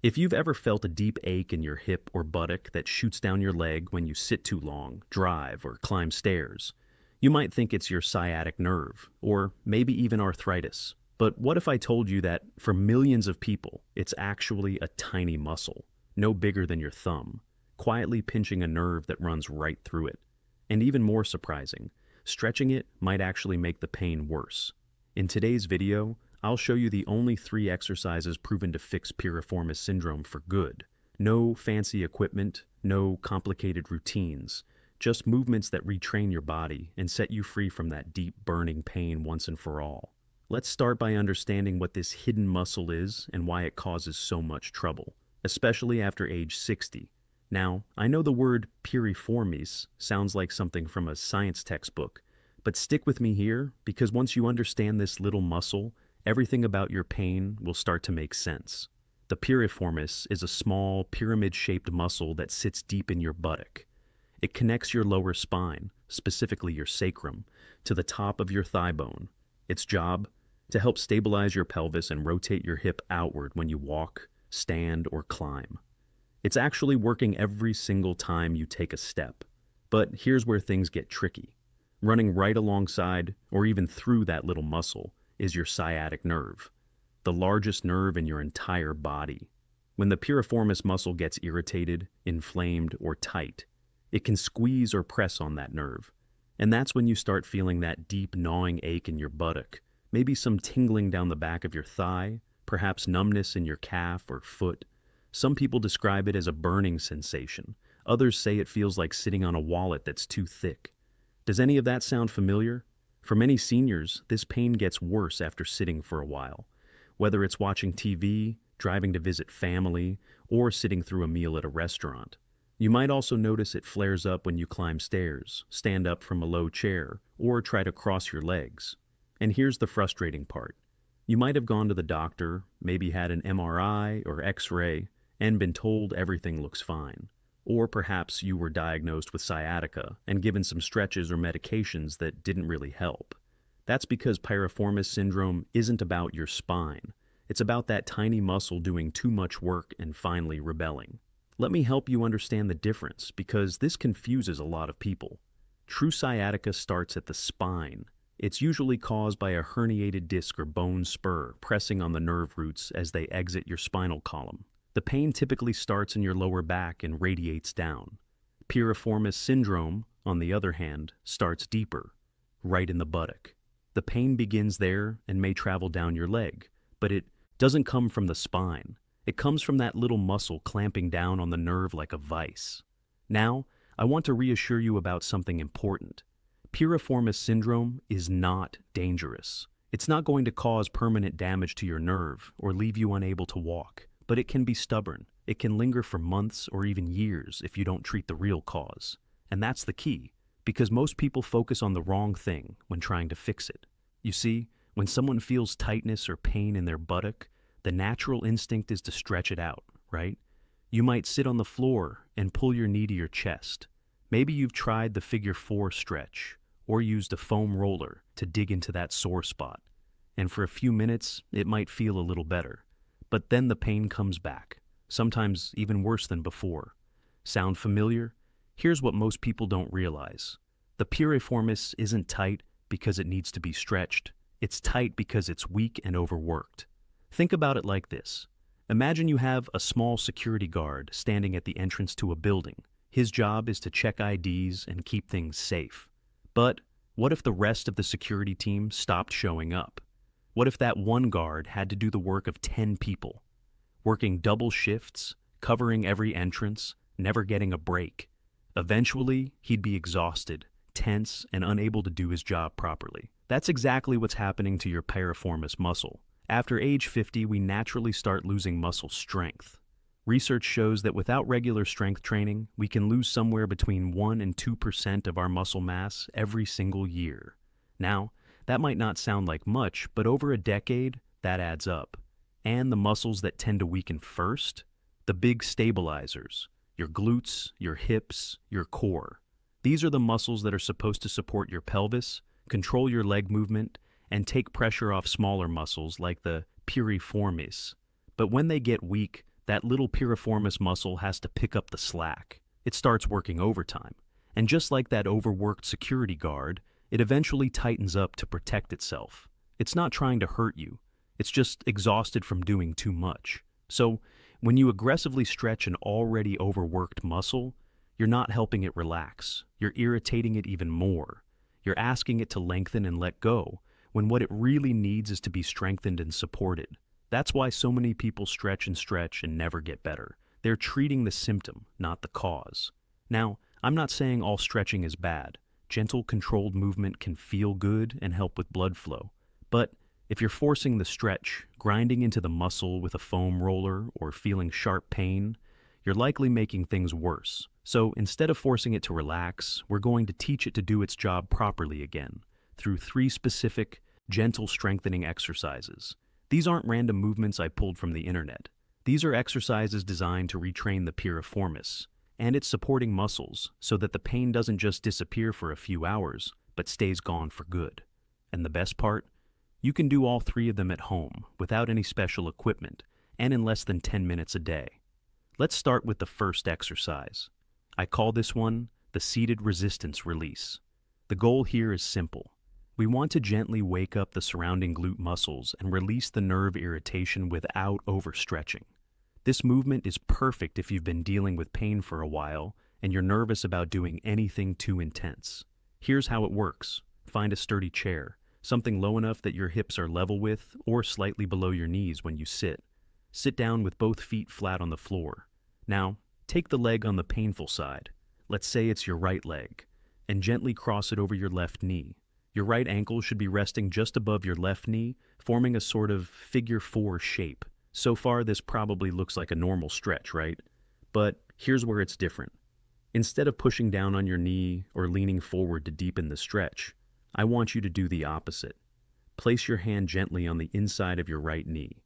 If you've ever felt a deep ache in your hip or buttock that shoots down your leg when you sit too long, drive, or climb stairs, you might think it's your sciatic nerve, or maybe even arthritis. But what if I told you that for millions of people, it's actually a tiny muscle, no bigger than your thumb, quietly pinching a nerve that runs right through it? And even more surprising, stretching it might actually make the pain worse. In today's video, I'll show you the only 3 exercises proven to fix piriformis syndrome for good. No fancy equipment, no complicated routines, just movements that retrain your body and set you free from that deep burning pain once and for all. Let's start by understanding what this hidden muscle is and why it causes so much trouble, especially after age 60. Now, I know the word piriformis sounds like something from a science textbook, but stick with me here because once you understand this little muscle, everything about your pain will start to make sense. The piriformis is a small, pyramid-shaped muscle that sits deep in your buttock. It connects your lower spine, specifically your sacrum, to the top of your thigh bone. Its job? To help stabilize your pelvis and rotate your hip outward when you walk, stand, or climb. It's actually working every single time you take a step. But here's where things get tricky. Running right alongside, or even through that little muscle, is your sciatic nerve, the largest nerve in your entire body. When the piriformis muscle gets irritated, inflamed, or tight, it can squeeze or press on that nerve. And that's when you start feeling that deep gnawing ache in your buttock, maybe some tingling down the back of your thigh, perhaps numbness in your calf or foot. Some people describe it as a burning sensation. Others say it feels like sitting on a wallet that's too thick. Does any of that sound familiar? For many seniors, this pain gets worse after sitting for a while. Whether it's watching TV, driving to visit family, or sitting through a meal at a restaurant. You might also notice it flares up when you climb stairs, stand up from a low chair, or try to cross your legs. And here's the frustrating part. You might have gone to the doctor, maybe had an MRI or X-ray, and been told everything looks fine. Or perhaps you were diagnosed with sciatica and given some stretches or medications that didn't really help. That's because piriformis syndrome isn't about your spine. It's about that tiny muscle doing too much work and finally rebelling. Let me help you understand the difference because this confuses a lot of people. True sciatica starts at the spine. It's usually caused by a herniated disc or bone spur pressing on the nerve roots as they exit your spinal column. The pain typically starts in your lower back and radiates down. Piriformis syndrome, on the other hand, starts deeper, right in the buttock. The pain begins there and may travel down your leg, but it doesn't come from the spine. It comes from that little muscle clamping down on the nerve like a vice. Now, I want to reassure you about something important. Piriformis syndrome is not dangerous. It's not going to cause permanent damage to your nerve or leave you unable to walk. But it can be stubborn. It can linger for months or even years if you don't treat the real cause. And that's the key, because most people focus on the wrong thing when trying to fix it. You see, when someone feels tightness or pain in their buttock, the natural instinct is to stretch it out, right? You might sit on the floor and pull your knee to your chest. Maybe you've tried the figure 4 stretch or used a foam roller to dig into that sore spot. And for a few minutes, it might feel a little better. But then the pain comes back, sometimes even worse than before. Sound familiar? Here's what most people don't realize. The piriformis isn't tight because it needs to be stretched. It's tight because it's weak and overworked. Think about it like this. Imagine you have a small security guard standing at the entrance to a building. His job is to check IDs and keep things safe. But what if the rest of the security team stopped showing up? What if that one guard had to do the work of 10 people, working double shifts, covering every entrance, never getting a break? Eventually, he'd be exhausted, tense, and unable to do his job properly. That's exactly what's happening to your piriformis muscle. After age 50, we naturally start losing muscle strength. Research shows that without regular strength training, we can lose somewhere between 1 and 2% of our muscle mass every single year. Now, that might not sound like much, but over a decade, that adds up. And the muscles that tend to weaken first? The big stabilizers, your glutes, your hips, your core. These are the muscles that are supposed to support your pelvis, control your leg movement, and take pressure off smaller muscles like the piriformis. But when they get weak, That little piriformis muscle has to pick up the slack. It starts working overtime. And just like that overworked security guard, it eventually tightens up to protect itself. It's not trying to hurt you. It's just exhausted from doing too much. So, when you aggressively stretch an already overworked muscle, you're not helping it relax. You're irritating it even more. You're asking it to lengthen and let go, when what it really needs is to be strengthened and supported. That's why so many people stretch and never get better. They're treating the symptom, not the cause. Now, I'm not saying all stretching is bad. Gentle, controlled movement can feel good and help with blood flow. But if you're forcing the stretch, grinding into the muscle with a foam roller, or feeling sharp pain, you're likely making things worse. So instead of forcing it to relax, we're going to teach it to do its job properly again, through 3 specific, gentle strengthening exercises. These aren't random movements I pulled from the internet. These are exercises designed to retrain the piriformis and its supporting muscles so that the pain doesn't just disappear for a few hours, but stays gone for good. And the best part? You can do all 3 of them at home, without any special equipment, and in less than 10 minutes a day. Let's start with the first exercise. I call this one the seated resistance release. The goal here is simple. We want to gently wake up the surrounding glute muscles and release the nerve irritation without overstretching. This movement is perfect if you've been dealing with pain for a while and you're nervous about doing anything too intense. Here's how it works. Find a sturdy chair, something low enough that your hips are level with or slightly below your knees when you sit. Sit down with both feet flat on the floor. Now, take the leg on the painful side. Let's say it's your right leg, and gently cross it over your left knee. Your right ankle should be resting just above your left knee, forming a sort of figure 4 shape. So far, this probably looks like a normal stretch, right? But here's where it's different. Instead of pushing down on your knee or leaning forward to deepen the stretch, I want you to do the opposite. Place your hand gently on the inside of your right knee.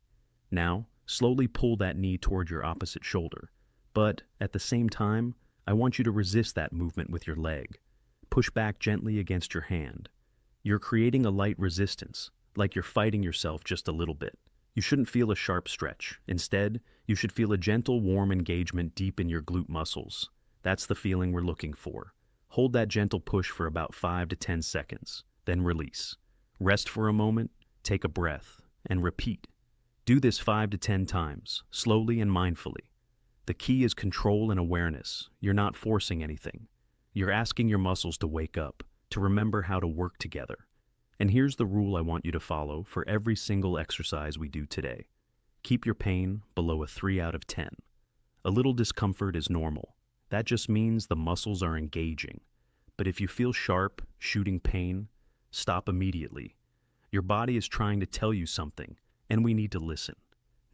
Now, slowly pull that knee toward your opposite shoulder. But at the same time, I want you to resist that movement with your leg. Push back gently against your hand. You're creating a light resistance, like you're fighting yourself just a little bit. You shouldn't feel a sharp stretch. Instead, you should feel a gentle, warm engagement deep in your glute muscles. That's the feeling we're looking for. Hold that gentle push for about 5 to 10 seconds, then release. Rest for a moment, take a breath, and repeat. Do this 5 to 10 times, slowly and mindfully. The key is control and awareness. You're not forcing anything. You're asking your muscles to wake up, to remember how to work together. And here's the rule I want you to follow for every single exercise we do today. Keep your pain below a 3 out of 10. A little discomfort is normal. That just means the muscles are engaging. But if you feel sharp, shooting pain, stop immediately. Your body is trying to tell you something, and we need to listen.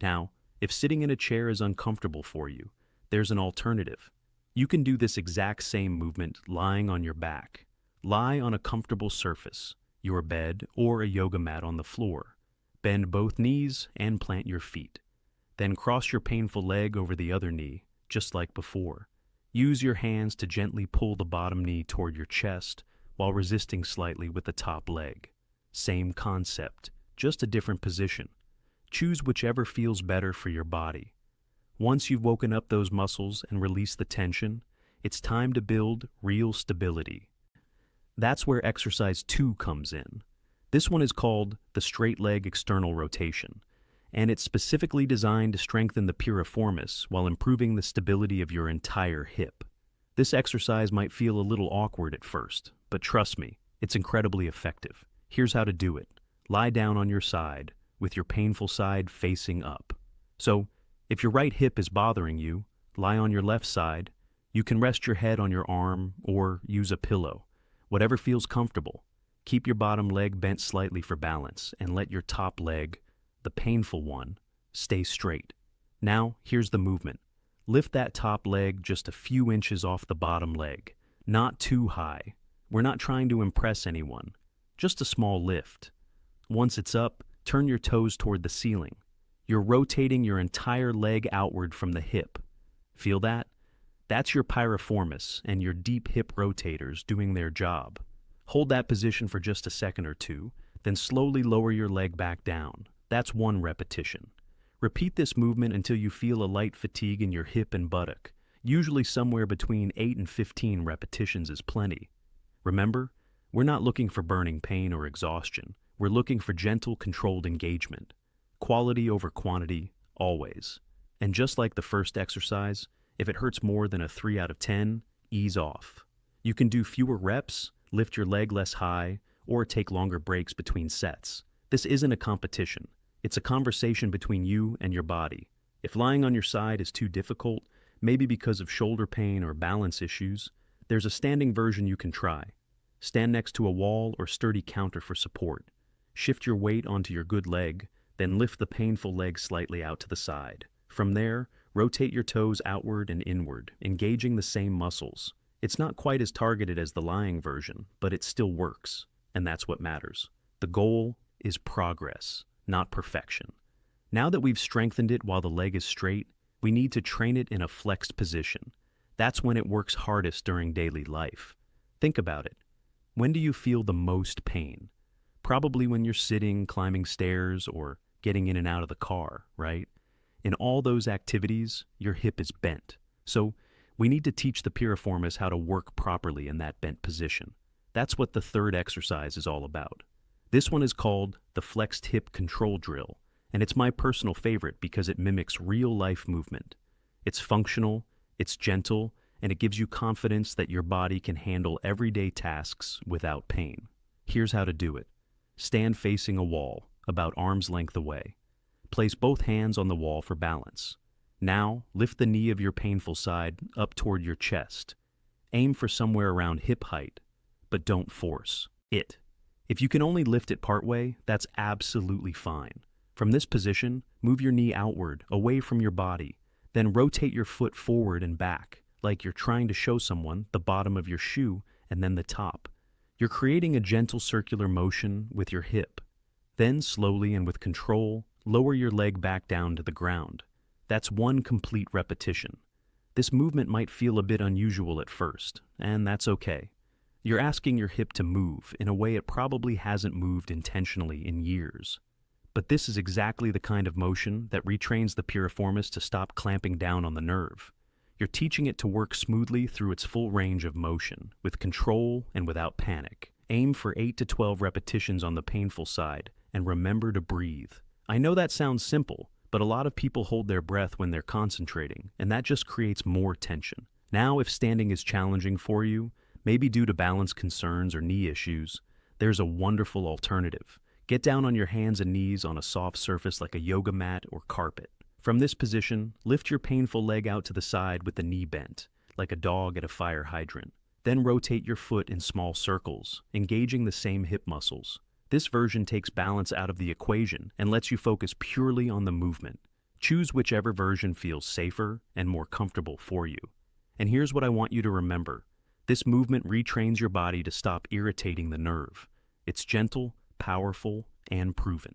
Now, if sitting in a chair is uncomfortable for you, there's an alternative. You can do this exact same movement lying on your back. Lie on a comfortable surface, your bed or a yoga mat on the floor. Bend both knees and plant your feet. Then cross your painful leg over the other knee, just like before. Use your hands to gently pull the bottom knee toward your chest while resisting slightly with the top leg. Same concept, just a different position. Choose whichever feels better for your body. Once you've woken up those muscles and released the tension, it's time to build real stability. That's where exercise 2 comes in. This one is called the straight leg external rotation, and it's specifically designed to strengthen the piriformis while improving the stability of your entire hip. This exercise might feel a little awkward at first, but trust me, it's incredibly effective. Here's how to do it. Lie down on your side, with your painful side facing up. So, if your right hip is bothering you, lie on your left side. You can rest your head on your arm or use a pillow. Whatever feels comfortable. Keep your bottom leg bent slightly for balance and let your top leg, the painful one, stay straight. Now, here's the movement. Lift that top leg just a few inches off the bottom leg. Not too high. We're not trying to impress anyone. Just a small lift. Once it's up, turn your toes toward the ceiling. You're rotating your entire leg outward from the hip. Feel that? That's your piriformis and your deep hip rotators doing their job. Hold that position for just a second or two, then slowly lower your leg back down. That's 1 repetition. Repeat this movement until you feel a light fatigue in your hip and buttock. Usually somewhere between 8 and 15 repetitions is plenty. Remember, we're not looking for burning pain or exhaustion. We're looking for gentle, controlled engagement. Quality over quantity, always. And just like the first exercise, if it hurts more than a 3 out of 10, ease off. You can do fewer reps, lift your leg less high, or take longer breaks between sets. This isn't a competition. It's a conversation between you and your body. If lying on your side is too difficult, maybe because of shoulder pain or balance issues, there's a standing version you can try. Stand next to a wall or sturdy counter for support. Shift your weight onto your good leg, then lift the painful leg slightly out to the side. From there, rotate your toes outward and inward, engaging the same muscles. It's not quite as targeted as the lying version, but it still works, and that's what matters. The goal is progress, not perfection. Now that we've strengthened it while the leg is straight, we need to train it in a flexed position. That's when it works hardest during daily life. Think about it. When do you feel the most pain? Probably when you're sitting, climbing stairs, or getting in and out of the car, right? In all those activities, your hip is bent. So we need to teach the piriformis how to work properly in that bent position. That's what the third exercise is all about. This one is called the flexed hip control drill, and it's my personal favorite because it mimics real-life movement. It's functional, it's gentle, and it gives you confidence that your body can handle everyday tasks without pain. Here's how to do it. Stand facing a wall, about arm's length away. Place both hands on the wall for balance. Now, lift the knee of your painful side up toward your chest. Aim for somewhere around hip height, but don't force it. If you can only lift it partway, that's absolutely fine. From this position, move your knee outward, away from your body. Then rotate your foot forward and back, like you're trying to show someone the bottom of your shoe and then the top. You're creating a gentle circular motion with your hip. Then, slowly and with control, lower your leg back down to the ground. That's one complete repetition. This movement might feel a bit unusual at first, and that's okay. You're asking your hip to move in a way it probably hasn't moved intentionally in years. But this is exactly the kind of motion that retrains the piriformis to stop clamping down on the nerve. You're teaching it to work smoothly through its full range of motion, with control and without panic. Aim for 8 to 12 repetitions on the painful side, and remember to breathe. I know that sounds simple, but a lot of people hold their breath when they're concentrating, and that just creates more tension. Now, if standing is challenging for you, maybe due to balance concerns or knee issues, there's a wonderful alternative. Get down on your hands and knees on a soft surface like a yoga mat or carpet. From this position, lift your painful leg out to the side with the knee bent, like a dog at a fire hydrant. Then rotate your foot in small circles, engaging the same hip muscles. This version takes balance out of the equation and lets you focus purely on the movement. Choose whichever version feels safer and more comfortable for you. And here's what I want you to remember. This movement retrains your body to stop irritating the nerve. It's gentle, powerful, and proven.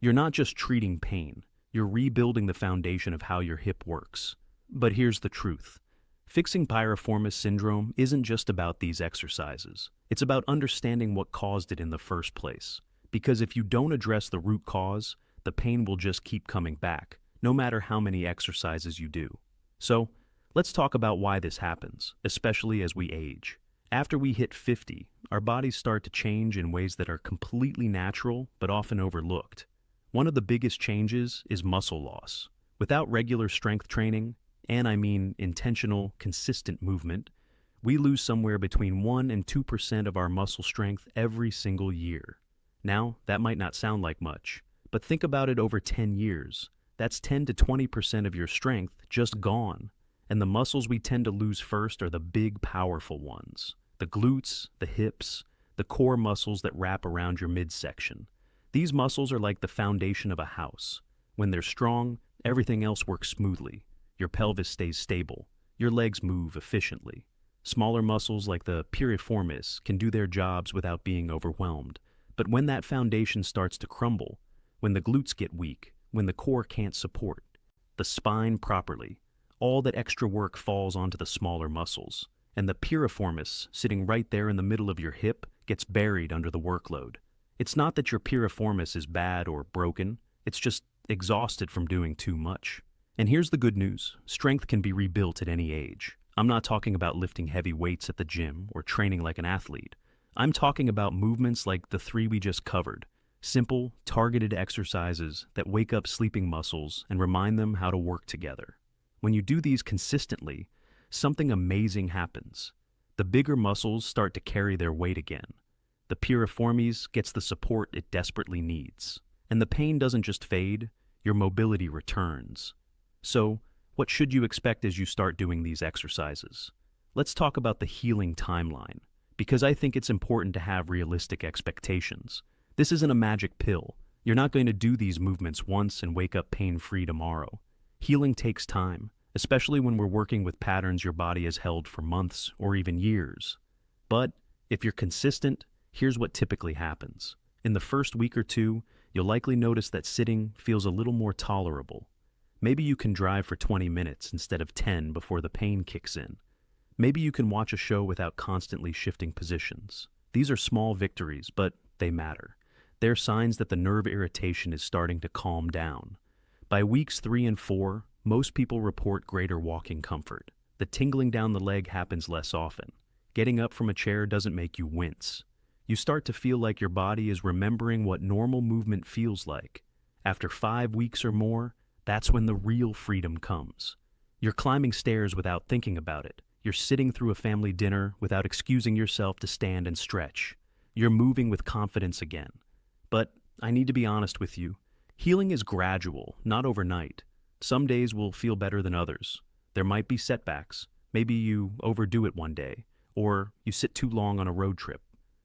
You're not just treating pain, you're rebuilding the foundation of how your hip works. But here's the truth. Fixing piriformis syndrome isn't just about these exercises. It's about understanding what caused it in the first place. Because if you don't address the root cause, the pain will just keep coming back, no matter how many exercises you do. So, let's talk about why this happens, especially as we age. After we hit 50, our bodies start to change in ways that are completely natural but often overlooked. One of the biggest changes is muscle loss. Without regular strength training, and I mean intentional, consistent movement, we lose somewhere between 1 and 2% of our muscle strength every single year. Now, that might not sound like much, but think about it over 10 years. That's 10 to 20% of your strength just gone. And the muscles we tend to lose first are the big, powerful ones. The glutes, the hips, the core muscles that wrap around your midsection. These muscles are like the foundation of a house. When they're strong, everything else works smoothly. Your pelvis stays stable. Your legs move efficiently. Smaller muscles like the piriformis can do their jobs without being overwhelmed. But when that foundation starts to crumble, when the glutes get weak, when the core can't support the spine properly, all that extra work falls onto the smaller muscles, and the piriformis, sitting right there in the middle of your hip, gets buried under the workload. It's not that your piriformis is bad or broken, it's just exhausted from doing too much. And here's the good news: strength can be rebuilt at any age. I'm not talking about lifting heavy weights at the gym or training like an athlete. I'm talking about movements like the three we just covered: simple, targeted exercises that wake up sleeping muscles and remind them how to work together. When you do these consistently, something amazing happens. The bigger muscles start to carry their weight again. The piriformis gets the support it desperately needs. And the pain doesn't just fade, your mobility returns. So, what should you expect as you start doing these exercises? Let's talk about the healing timeline, because I think it's important to have realistic expectations. This isn't a magic pill. You're not going to do these movements once and wake up pain-free tomorrow. Healing takes time, especially when we're working with patterns your body has held for months or even years. But if you're consistent, here's what typically happens. In the first week or two, you'll likely notice that sitting feels a little more tolerable. Maybe you can drive for 20 minutes instead of 10 before the pain kicks in. Maybe you can watch a show without constantly shifting positions. These are small victories, but they matter. They're signs that the nerve irritation is starting to calm down. By weeks 3 and 4, most people report greater walking comfort. The tingling down the leg happens less often. Getting up from a chair doesn't make you wince. You start to feel like your body is remembering what normal movement feels like. After 5 weeks or more, that's when the real freedom comes. You're climbing stairs without thinking about it. You're sitting through a family dinner without excusing yourself to stand and stretch. You're moving with confidence again. But I need to be honest with you. Healing is gradual, not overnight. Some days will feel better than others. There might be setbacks. Maybe you overdo it one day, or you sit too long on a road trip.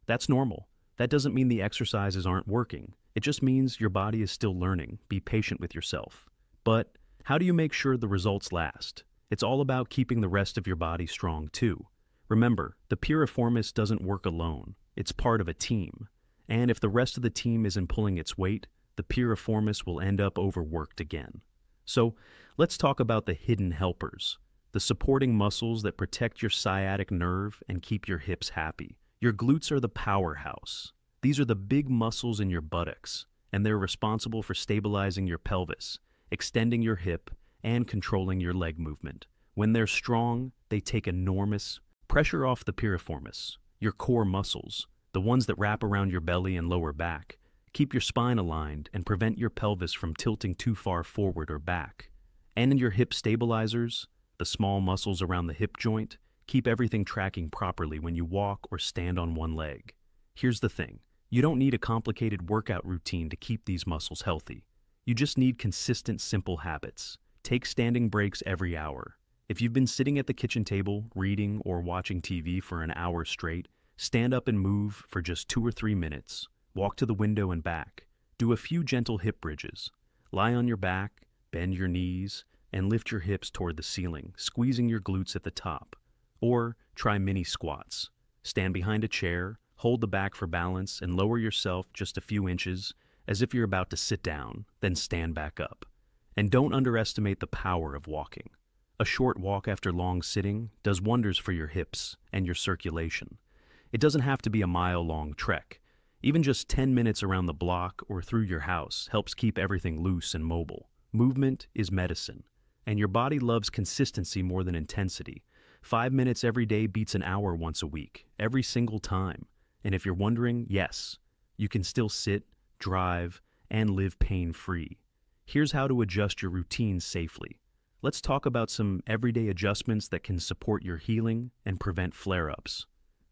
That's normal. That doesn't mean the exercises aren't working. It just means your body is still learning. Be patient with yourself. But how do you make sure the results last? It's all about keeping the rest of your body strong too. Remember, the piriformis doesn't work alone. It's part of a team. And if the rest of the team isn't pulling its weight, the piriformis will end up overworked again. So let's talk about the hidden helpers, the supporting muscles that protect your sciatic nerve and keep your hips happy. Your glutes are the powerhouse. These are the big muscles in your buttocks, and they're responsible for stabilizing your pelvis, extending your hip, and controlling your leg movement. When they're strong, they take enormous pressure off the piriformis. Your core muscles, the ones that wrap around your belly and lower back, keep your spine aligned and prevent your pelvis from tilting too far forward or back. And in your hip stabilizers, the small muscles around the hip joint, keep everything tracking properly when you walk or stand on one leg. Here's the thing. You don't need a complicated workout routine to keep these muscles healthy. You just need consistent, simple habits. Take standing breaks every hour. If you've been sitting at the kitchen table, reading or watching TV for an hour straight, stand up and move for just 2 or 3 minutes. Walk to the window and back. Do a few gentle hip bridges. Lie on your back, bend your knees, and lift your hips toward the ceiling, squeezing your glutes at the top. Or try mini squats. Stand behind a chair, hold the back for balance, and lower yourself just a few inches as if you're about to sit down, then stand back up. And don't underestimate the power of walking. A short walk after long sitting does wonders for your hips and your circulation. It doesn't have to be a mile-long trek. Even just 10 minutes around the block or through your house helps keep everything loose and mobile. Movement is medicine, and your body loves consistency more than intensity. 5 minutes every day beats an hour once a week, every single time. And if you're wondering, yes, you can still sit, drive, and live pain-free. Here's how to adjust your routine safely. Let's talk about some everyday adjustments that can support your healing and prevent flare-ups.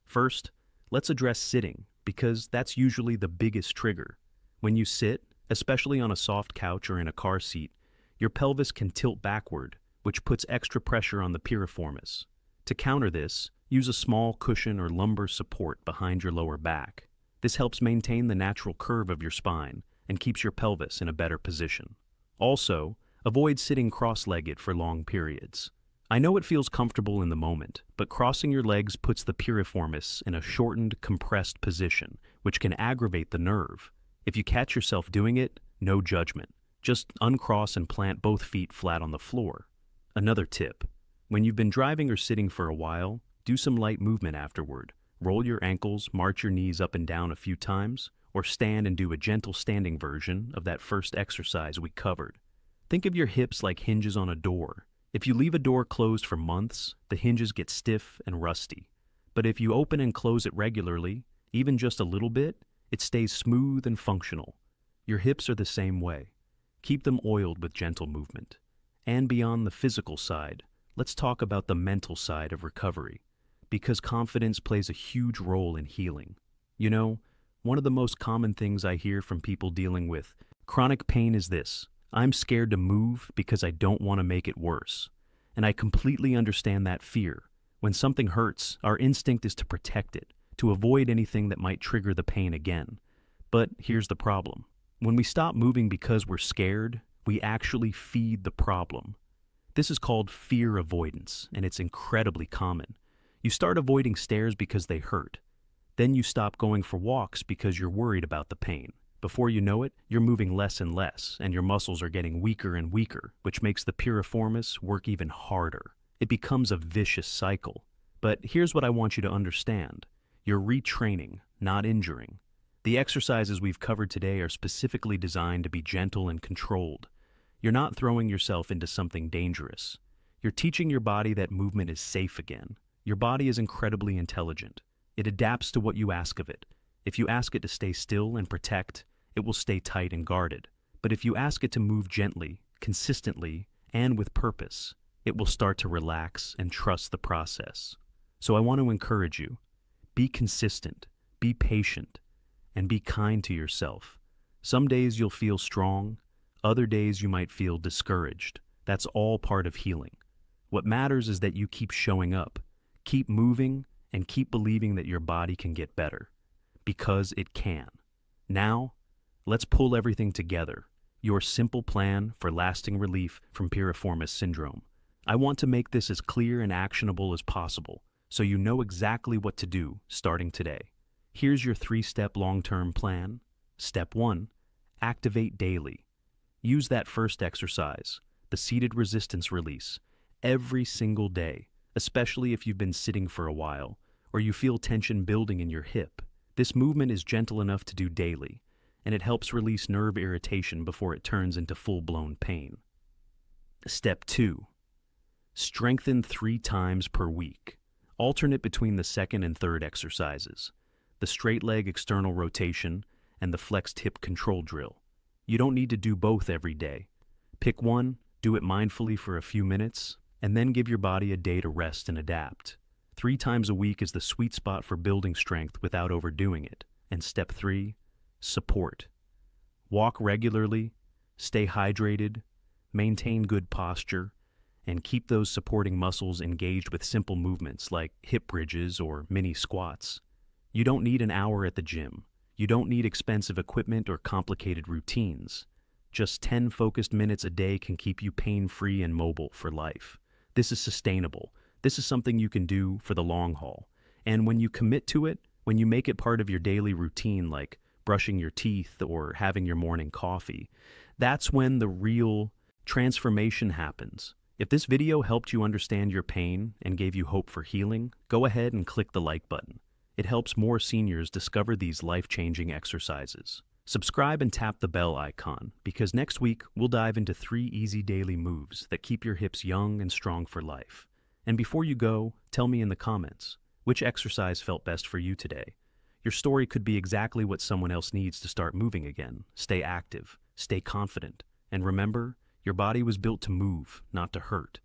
First, let's address sitting, because that's usually the biggest trigger. When you sit, especially on a soft couch or in a car seat, your pelvis can tilt backward, which puts extra pressure on the piriformis. To counter this, use a small cushion or lumbar support behind your lower back. This helps maintain the natural curve of your spine and keeps your pelvis in a better position. Also, avoid sitting cross-legged for long periods. I know it feels comfortable in the moment, but crossing your legs puts the piriformis in a shortened, compressed position, which can aggravate the nerve. If you catch yourself doing it, no judgment. Just uncross and plant both feet flat on the floor. Another tip. When you've been driving or sitting for a while, do some light movement afterward. Roll your ankles, march your knees up and down a few times, or stand and do a gentle standing version of that first exercise we covered. Think of your hips like hinges on a door. If you leave a door closed for months, the hinges get stiff and rusty. But if you open and close it regularly, even just a little bit, it stays smooth and functional. Your hips are the same way. Keep them oiled with gentle movement. And beyond the physical side, let's talk about the mental side of recovery, because confidence plays a huge role in healing. You know, one of the most common things I hear from people dealing with chronic pain is this: I'm scared to move because I don't want to make it worse. And I completely understand that fear. When something hurts, our instinct is to protect it, to avoid anything that might trigger the pain again. But here's the problem. When we stop moving because we're scared, we actually feed the problem. This is called fear avoidance, and it's incredibly common. You start avoiding stairs because they hurt. Then you stop going for walks because you're worried about the pain. Before you know it, you're moving less and less, and your muscles are getting weaker and weaker, which makes the piriformis work even harder. It becomes a vicious cycle. But here's what I want you to understand. You're retraining, not injuring. The exercises we've covered today are specifically designed to be gentle and controlled. You're not throwing yourself into something dangerous. You're teaching your body that movement is safe again. Your body is incredibly intelligent. It adapts to what you ask of it. If you ask it to stay still and protect, it will stay tight and guarded. But if you ask it to move gently, consistently, and with purpose, it will start to relax and trust the process. So I want to encourage you. Be consistent, be patient, and be kind to yourself. Some days you'll feel strong, other days you might feel discouraged. That's all part of healing. What matters is that you keep showing up, keep moving, and keep believing that your body can get better. Because it can. Now, let's pull everything together. Your simple plan for lasting relief from piriformis syndrome. I want to make this as clear and actionable as possible, so you know exactly what to do starting today. Here's your 3-step long-term plan. Step 1, activate daily. Use that first exercise, the seated resistance release, every single day, especially if you've been sitting for a while, or you feel tension building in your hip. This movement is gentle enough to do daily, and it helps release nerve irritation before it turns into full-blown pain. Step 2, strengthen 3 times per week. Alternate between the second and third exercises, the straight leg external rotation and the flexed hip control drill. You don't need to do both every day. Pick one, do it mindfully for a few minutes, and then give your body a day to rest and adapt. 3 times a week is the sweet spot for building strength without overdoing it. And step 3, support. Walk regularly, stay hydrated, maintain good posture, and keep those supporting muscles engaged with simple movements like hip bridges or mini squats. You don't need an hour at the gym. You don't need expensive equipment or complicated routines. Just 10 focused minutes a day can keep you pain-free and mobile for life. This is sustainable. This is something you can do for the long haul. And when you commit to it, when you make it part of your daily routine, like brushing your teeth or having your morning coffee, that's when the real transformation happens. If this video helped you understand your pain and gave you hope for healing, go ahead and click the like button. It helps more seniors discover these life-changing exercises. Subscribe and tap the bell icon, because next week we'll dive into 3 easy daily moves that keep your hips young and strong for life. And before you go, tell me in the comments, which exercise felt best for you today? Your story could be exactly what someone else needs to start moving again. Stay active, stay confident, and remember, your body was built to move, not to hurt.